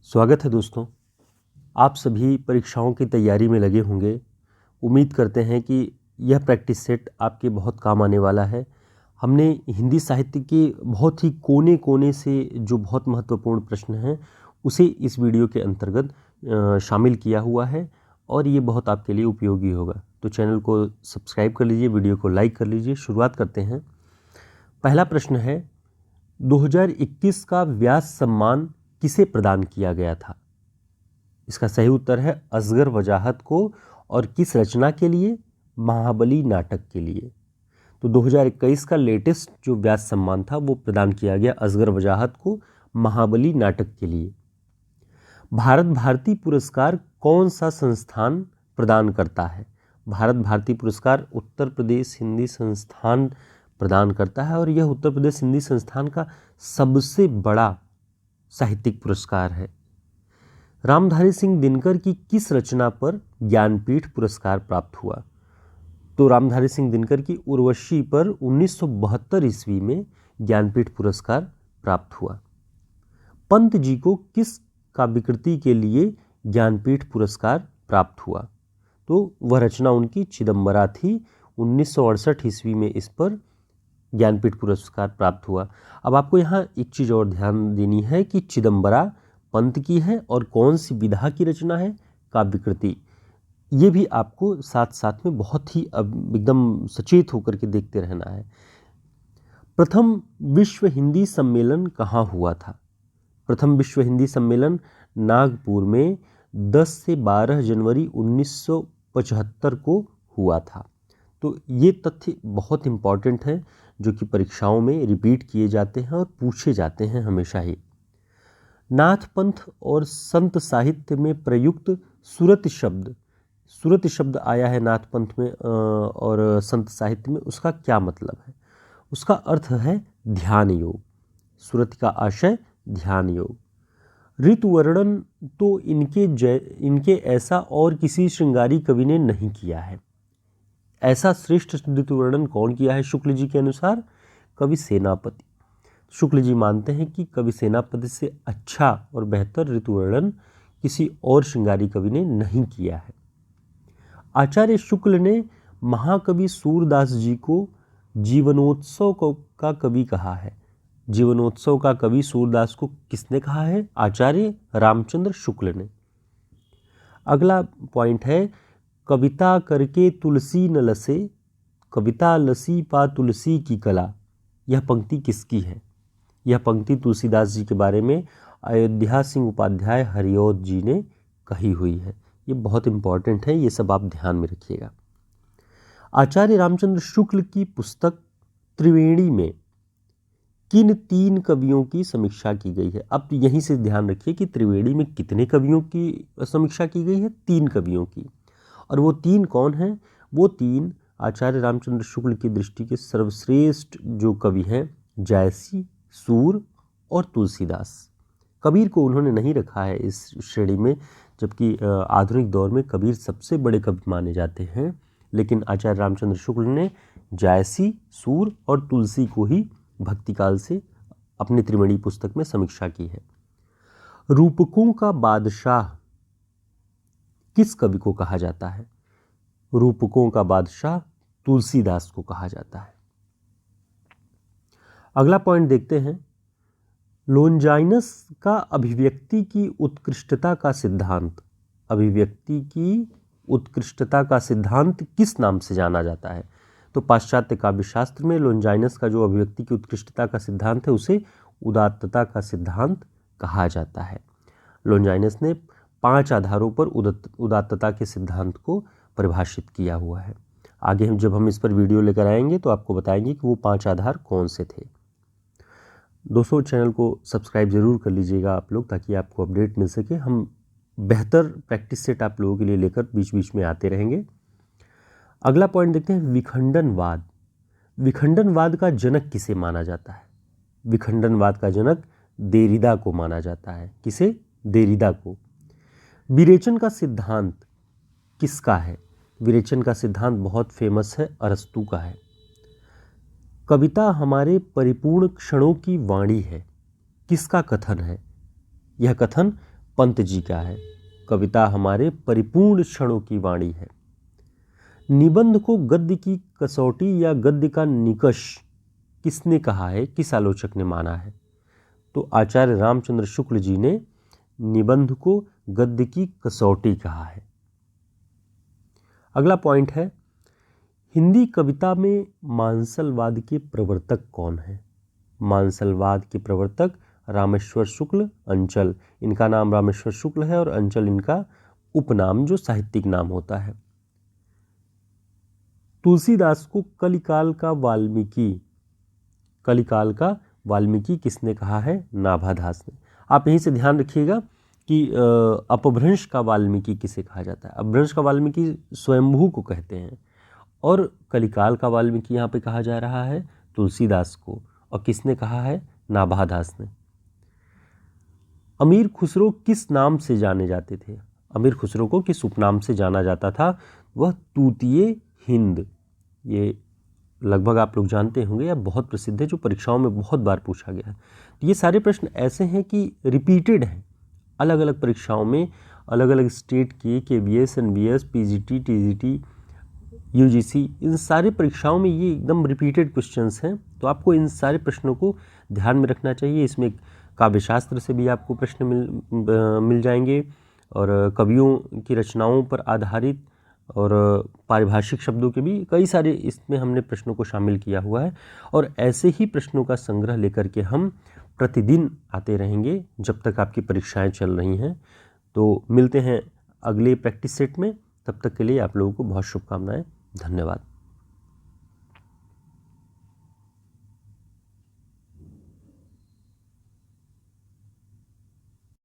स्वागत है दोस्तों। आप सभी परीक्षाओं की तैयारी में लगे होंगे। उम्मीद करते हैं कि यह प्रैक्टिस सेट आपके बहुत काम आने वाला है। हमने हिंदी साहित्य के बहुत ही कोने कोने से जो बहुत महत्वपूर्ण प्रश्न हैं उसे इस वीडियो के अंतर्गत शामिल किया हुआ है और ये बहुत आपके लिए उपयोगी होगा। तो चैनल को सब्सक्राइब कर लीजिए, वीडियो को लाइक कर लीजिए। शुरुआत करते हैं। पहला प्रश्न है, 2021 का व्यास सम्मान किसे प्रदान किया गया था? इसका सही उत्तर है असगर वजाहत को। और किस रचना के लिए? महाबली नाटक के लिए। तो 2021 का लेटेस्ट जो व्यास सम्मान था वो प्रदान किया गया असगर वजाहत को महाबली नाटक के लिए। भारत भारती पुरस्कार कौन सा संस्थान प्रदान करता है? भारत भारती पुरस्कार उत्तर प्रदेश हिंदी संस्थान प्रदान करता है और यह उत्तर प्रदेश हिंदी संस्थान का सबसे बड़ा साहित्यिक पुरस्कार है। रामधारी सिंह दिनकर की किस रचना पर ज्ञानपीठ पुरस्कार प्राप्त हुआ? तो रामधारी सिंह दिनकर की उर्वशी पर 1972 ईस्वी में ज्ञानपीठ पुरस्कार प्राप्त हुआ। पंत जी को किस काव्यकृति के लिए ज्ञानपीठ पुरस्कार प्राप्त हुआ? तो वह रचना उनकी चिदंबरा थी। 1968 ईस्वी में इस पर ज्ञानपीठ पुरस्कार प्राप्त हुआ। अब आपको यहाँ एक चीज़ और ध्यान देनी है कि चिदंबरा पंत की है और कौन सी विधा की रचना है? काव्यकृति। ये भी आपको साथ साथ में बहुत ही एकदम सचेत होकर के देखते रहना है। प्रथम विश्व हिंदी सम्मेलन कहाँ हुआ था? प्रथम विश्व हिंदी सम्मेलन नागपुर में 10 से 12 जनवरी 1975 को हुआ था। तो ये तथ्य बहुत इम्पॉर्टेंट है जो कि परीक्षाओं में रिपीट किए जाते हैं और पूछे जाते हैं हमेशा ही। नाथ पंथ और संत साहित्य में प्रयुक्त सुरति शब्द आया है नाथ पंथ में और संत साहित्य में। उसका क्या मतलब है? उसका अर्थ है ध्यान योग। सुरति का आशय ध्यान योग। ऋतु वर्णन तो इनके ऐसा और किसी श्रृंगारी कवि ने नहीं किया है। ऐसा श्रेष्ठ ऋतु वर्णन कौन किया है? शुक्ल जी के अनुसार कवि सेनापति। शुक्ल जी मानते हैं कि कवि सेनापति से अच्छा और बेहतर ऋतु वर्णन किसी और श्रृंगारी कवि ने नहीं किया है। आचार्य शुक्ल ने महाकवि सूरदास जी को जीवनोत्सव का कवि कहा है। जीवनोत्सव का कवि सूरदास को किसने कहा है? आचार्य रामचंद्र शुक्ल ने। अगला पॉइंट है, कविता करके तुलसी न लसे, कविता लसी पा तुलसी की कला। यह पंक्ति किसकी है? यह पंक्ति तुलसीदास जी के बारे में अयोध्या सिंह उपाध्याय हरिऔध जी ने कही हुई है। ये बहुत इंपॉर्टेंट है, ये सब आप ध्यान में रखिएगा। आचार्य रामचंद्र शुक्ल की पुस्तक त्रिवेणी में किन 3 कवियों की समीक्षा की गई है? अब यहीं से ध्यान रखिए कि त्रिवेणी में कितने कवियों की समीक्षा की गई है? 3 कवियों की। और वो 3 कौन हैं? वो 3 आचार्य रामचंद्र शुक्ल की दृष्टि के सर्वश्रेष्ठ जो कवि हैं, जायसी, सूर और तुलसीदास। कबीर को उन्होंने नहीं रखा है इस श्रेणी में, जबकि आधुनिक दौर में कबीर सबसे बड़े कवि माने जाते हैं, लेकिन आचार्य रामचंद्र शुक्ल ने जायसी, सूर और तुलसी को ही भक्तिकाल से अपनी त्रिवेणी पुस्तक में समीक्षा की है। रूपकों का बादशाह किस कवि को कहा जाता है? रूपकों का बादशाह तुलसीदास को कहा जाता है। अगला पॉइंट देखते हैं, लोनजाइनस का अभिव्यक्ति की उत्कृष्टता का सिद्धांत, अभिव्यक्ति की उत्कृष्टता का सिद्धांत किस नाम से जाना जाता है? तो पाश्चात्य काव्यशास्त्र में लोनजाइनस का जो अभिव्यक्ति की उत्कृष्टता का सिद्धांत है उसे उदात्तता का सिद्धांत कहा जाता है। लोनजाइनस ने 5 आधारों पर उदात्तता के सिद्धांत को परिभाषित किया हुआ है। आगे जब हम इस पर वीडियो लेकर आएंगे तो आपको बताएंगे कि वो 5 आधार कौन से थे। दोस्तों, चैनल को सब्सक्राइब जरूर कर लीजिएगा आप लोग, ताकि आपको अपडेट मिल सके। हम बेहतर प्रैक्टिस सेट आप लोगों के लिए लेकर बीच बीच में आते रहेंगे। अगला पॉइंट देखते हैं, विखंडनवाद। विखंडनवाद का जनक किसे माना जाता है? विखंडनवाद का जनक देरिदा को माना जाता है। किसे? देरिदा को। विरेचन का सिद्धांत किसका है? विरेचन का सिद्धांत बहुत फेमस है, अरस्तू का है। कविता हमारे परिपूर्ण क्षणों की वाणी है, किसका कथन है? यह कथन पंत जी का है। कविता हमारे परिपूर्ण क्षणों की वाणी है। निबंध को गद्य की कसौटी या गद्य का निकष किसने कहा है, किस आलोचक ने माना है? तो आचार्य रामचंद्र शुक्ल जी ने निबंध को गद्य की कसौटी कहा है। अगला पॉइंट है, हिंदी कविता में मांसलवाद के प्रवर्तक कौन है? मांसलवाद के प्रवर्तक रामेश्वर शुक्ल, अंचल। इनका नाम रामेश्वर शुक्ल है और अंचल इनका उपनाम जो साहित्यिक नाम होता है। तुलसीदास को कलिकाल का वाल्मीकि किसने कहा है? नाभादास ने। आप यहीं से ध्यान रखिएगा कि अपभ्रंश का वाल्मीकि किसे कहा जाता है। अपभ्रंश का वाल्मीकि स्वयंभू को कहते हैं और कलिकाल का वाल्मीकि यहाँ पे कहा जा रहा है तुलसीदास को। और किसने कहा है? नाभादास ने। अमीर खुसरो किस नाम से जाने जाते थे? अमीर खुसरो को किस उपनाम से जाना जाता था? वह तूतिए हिंद। ये लगभग आप लोग जानते होंगे या बहुत प्रसिद्ध है, जो परीक्षाओं में बहुत बार पूछा गया है। ये सारे प्रश्न ऐसे हैं कि रिपीटेड हैं, अलग अलग परीक्षाओं में, अलग अलग स्टेट के KVS, NVS, PGT, TGT, UGC, इन सारे परीक्षाओं में ये एकदम रिपीटेड क्वेश्चंस हैं। तो आपको इन सारे प्रश्नों को ध्यान में रखना चाहिए। इसमें काव्यशास्त्र से भी आपको प्रश्न मिल जाएंगे और कवियों की रचनाओं पर आधारित और पारिभाषिक शब्दों के भी कई सारे इसमें हमने प्रश्नों को शामिल किया हुआ है। और ऐसे ही प्रश्नों का संग्रह लेकर के हम प्रतिदिन आते रहेंगे जब तक आपकी परीक्षाएं चल रही हैं। तो मिलते हैं अगले प्रैक्टिस सेट में। तब तक के लिए आप लोगों को बहुत शुभकामनाएं। धन्यवाद।